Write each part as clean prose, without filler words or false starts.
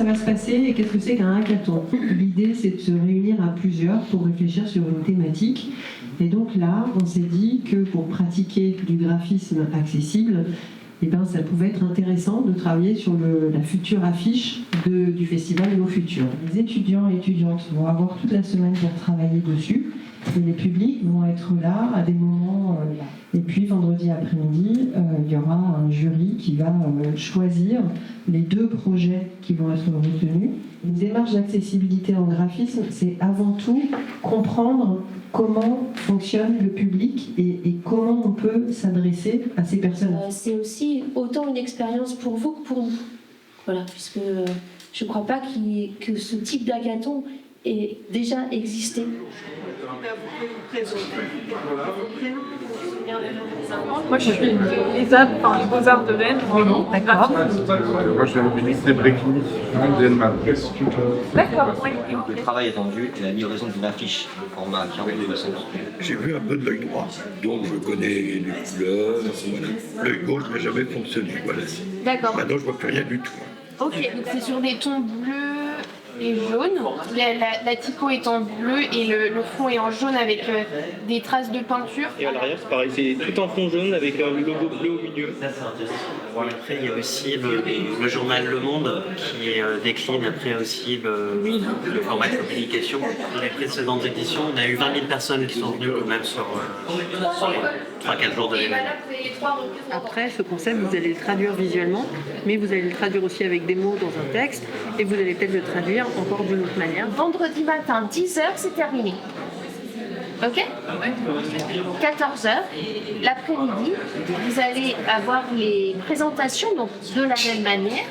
ça va se passer et qu'est-ce que c'est qu'un hackathon. L'idée, c'est de se réunir à plusieurs pour réfléchir sur une thématique. Et donc là, on s'est dit que pour pratiquer du graphisme accessible, eh ben, ça pouvait être intéressant de travailler sur la future affiche du festival Nos Futurs. Les étudiants et étudiantes vont avoir toute la semaine pour travailler dessus. Et les publics vont être là à des moments. Et puis vendredi après-midi, il y aura un jury qui va choisir les 2 projets qui vont être retenus. Une démarche d'accessibilité en graphisme, c'est avant tout comprendre comment fonctionne le public et comment on peut s'adresser à ces personnes. C'est aussi autant une expérience pour vous que pour nous. Voilà, puisque je ne crois pas que ce type d'hackathon ait déjà existé. Moi, je suis les Beaux-Arts de Rennes. D'accord. Moi, je viens du lycée Bréquigny, Denman. D'accord, oui. Le travail attendu est la livraison d'une affiche au format 42-60. J'ai vu un peu de l'œil droit, donc je connais les couleurs, voilà. L'œil gauche n'a jamais fonctionné, voilà. D'accord. Maintenant, je vois plus rien du tout. Ok, donc c'est sur des tons bleus et jaunes. La typo est en bleu et le fond est en jaune avec des traces de peinture. Et à l'arrière, c'est pareil, c'est tout en fond jaune avec le logo bleu au milieu. Après, il y a aussi le journal Le Monde qui décline après aussi le format de communication. Les précédentes éditions, on a eu 20 000 personnes qui sont venues quand même sur les 3-4 jours de l'événement. Après, ce concept, vous allez le traduire visuellement, mais vous allez le traduire aussi avec des mots dans un texte, et vous allez peut-être le traduire encore d'une autre manière. Vendredi matin, 10h, c'est terminé. Ok ? 14h, l'après-midi, vous allez avoir les présentations, donc de la même manière.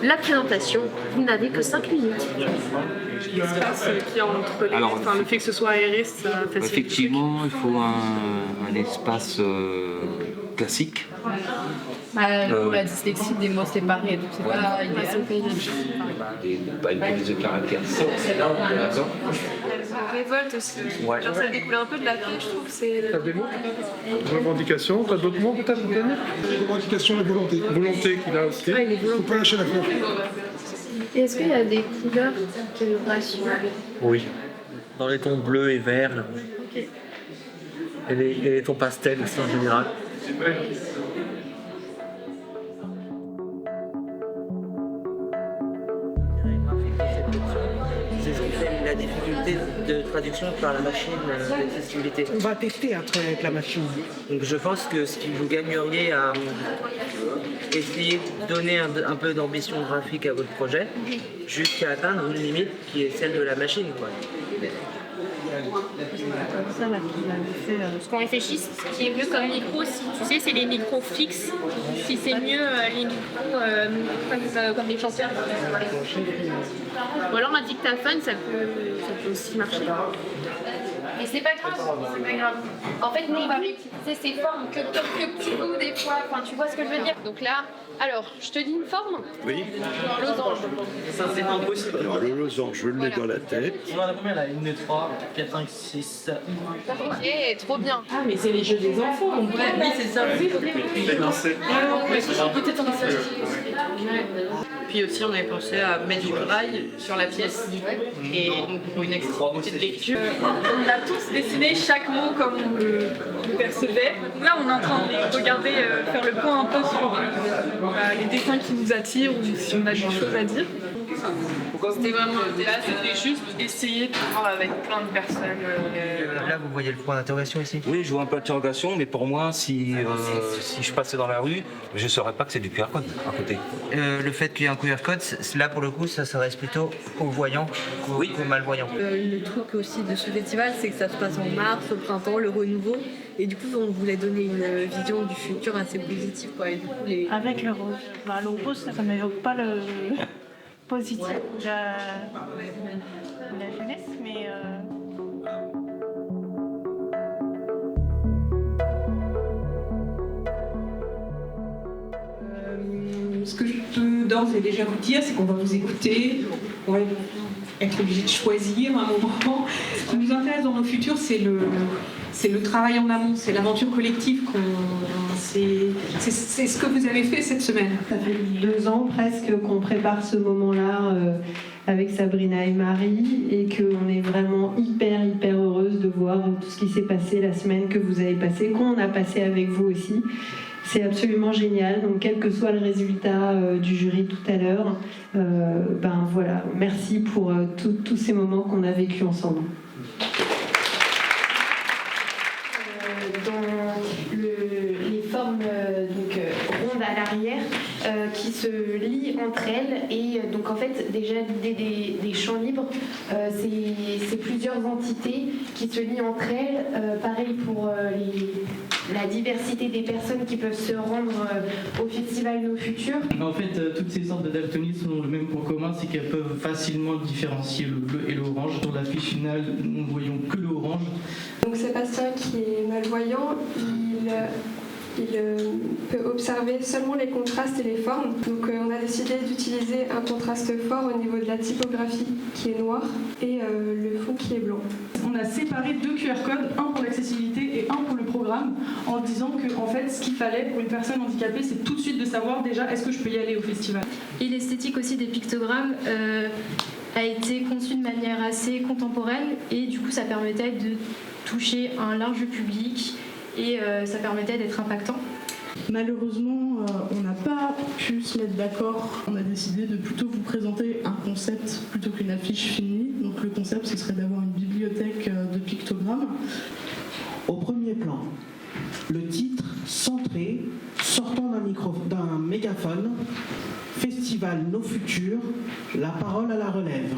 La présentation, vous n'avez que 5 minutes. L'espace qu'il y a entre les... le fait que ce soit aéré, ça facilite. Effectivement, il faut un espace classique. Pour la dyslexie, des mots séparés, donc c'est pas idéal. Pas une police de caractère. Révolte aussi. Ouais. Genre, ça découle un peu de la vie, je trouve. T'as des mots? Revendication, t'as d'autres mots peut-être à donner? Revendication et volonté. Volonté qu'il a aussi. Faut pas lâcher l'affaire. Et est-ce qu'il y a des couleurs qui vous rassurent ? Oui. Dans les tons bleus et verts. Ok. Et les tons pastels aussi en général. C'est ce qui fait la difficulté de traduction par la machine d'accessibilité. On va tester après avec la machine. Donc je pense que ce qui vous gagneriez à essayer de donner un peu d'ambition graphique à votre projet, jusqu'à atteindre une limite qui est celle de la machine, quoi. Ce qu'on réfléchit, ce qui est mieux comme micro, si tu sais, c'est les micros fixes. Si c'est mieux les micros comme les chanteurs. Ou alors un dictaphone, ça peut aussi marcher. Et c'est pas grave, c'est pas grave. En fait, nous, on va réutiliser ces formes que tu bouts des fois. Enfin, tu vois ce que je veux dire. Donc là, alors, je te dis une forme. Oui. Losange. Ça, c'est impossible. Alors, le losange, je le mets dans la tête. On en a combien là? 1, 2, 3, 4, 5, 6. Ok, trop bien. Ah, mais c'est les jeux des enfants, en vrai. Oui, c'est ça. Peut-être en affiche. Puis aussi, on avait pensé à mettre du braille sur la pièce. Et donc, pour une petite lecture. On a tous dessiné chaque mot comme on le percevait. Là, on est en train de regarder, faire le point un peu sur les dessins qui nous attirent ou si on a des choses à dire. C'était vraiment là, c'était juste essayer de voir avec plein de personnes. Là, vous voyez le point d'interrogation ici? Oui, je vois un peu d'interrogation, mais pour moi, si je passais dans la rue, je ne saurais pas que c'est du QR code à côté. Le fait qu'il y ait un QR code, là pour le coup, ça s'adresse plutôt aux voyants qu'aux malvoyants. Le truc aussi de ce festival, c'est que ça se passe en mars, au printemps, le renouveau. Et du coup, on voulait donner une vision du futur assez positive, quoi. Et du coup, Avec le rose. Le rose, ça ne m'évoque pas le positif de la jeunesse, mais... Ce que je peux d'ores et déjà vous dire, c'est qu'on va vous écouter, on va être obligé de choisir un moment. Ce qui nous intéresse dans Nos Futurs, c'est le travail en amont, c'est l'aventure collective qu'on c'est ce que vous avez fait cette semaine. Ça fait 2 ans presque qu'on prépare ce moment-là avec Sabrina et Marie et qu'on est vraiment hyper heureuse de voir tout ce qui s'est passé la semaine que vous avez passée, qu'on a passé avec vous aussi. C'est absolument génial, donc quel que soit le résultat du jury tout à l'heure, voilà, merci pour tous ces moments qu'on a vécus ensemble. Dans les formes rondes à l'arrière qui se lient entre elles et donc en fait déjà l'idée des champs libres c'est plusieurs entités qui se lient entre elles, pareil pour la diversité des personnes qui peuvent se rendre au festival Nos Futurs. En fait, toutes ces sortes de daltonisme ont le même point commun, c'est qu'elles peuvent facilement différencier le bleu et l'orange. Sur l'affiche finale, nous ne voyons que le orange. Donc Sébastien, qui est malvoyant, il peut observer seulement les contrastes et les formes. Donc on a décidé d'utiliser un contraste fort au niveau de la typographie qui est noire et le fond qui est blanc. On a séparé 2 QR codes, un pour l'accessibilité et un pour le programme, en disant que en fait, ce qu'il fallait pour une personne handicapée, c'est tout de suite de savoir déjà est-ce que je peux y aller au festival. Et l'esthétique aussi des pictogrammes a été conçue de manière assez contemporaine et du coup ça permettait de toucher un large public et ça permettait d'être impactant. Malheureusement, on n'a pas pu se mettre d'accord. On a décidé de plutôt vous présenter un concept plutôt qu'une affiche finie. Donc le concept, ce serait d'avoir une bibliothèque de pictogrammes. Au premier plan, le titre centré, sortant d'un mégaphone, Festival Nos Futurs, la parole à la relève.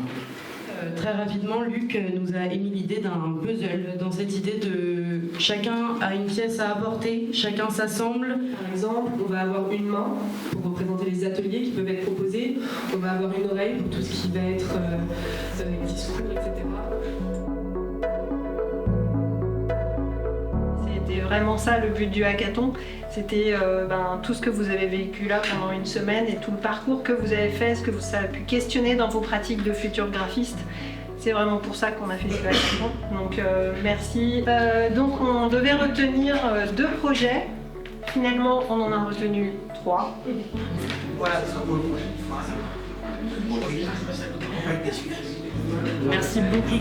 Très rapidement, Luc nous a émis l'idée d'un puzzle, dans cette idée de chacun a une pièce à apporter, chacun s'assemble. Par exemple, on va avoir une main pour représenter les ateliers qui peuvent être proposés, on va avoir une oreille pour tout ce qui va être discours, etc. C'était vraiment ça le but du hackathon, c'était tout ce que vous avez vécu là pendant une semaine et tout le parcours que vous avez fait, ce que ça a pu questionner dans vos pratiques de futurs graphistes. C'est vraiment pour ça qu'on a fait ce hackathon, donc merci. Donc on devait retenir 2 projets, finalement on en a retenu 3. Voilà. Merci beaucoup.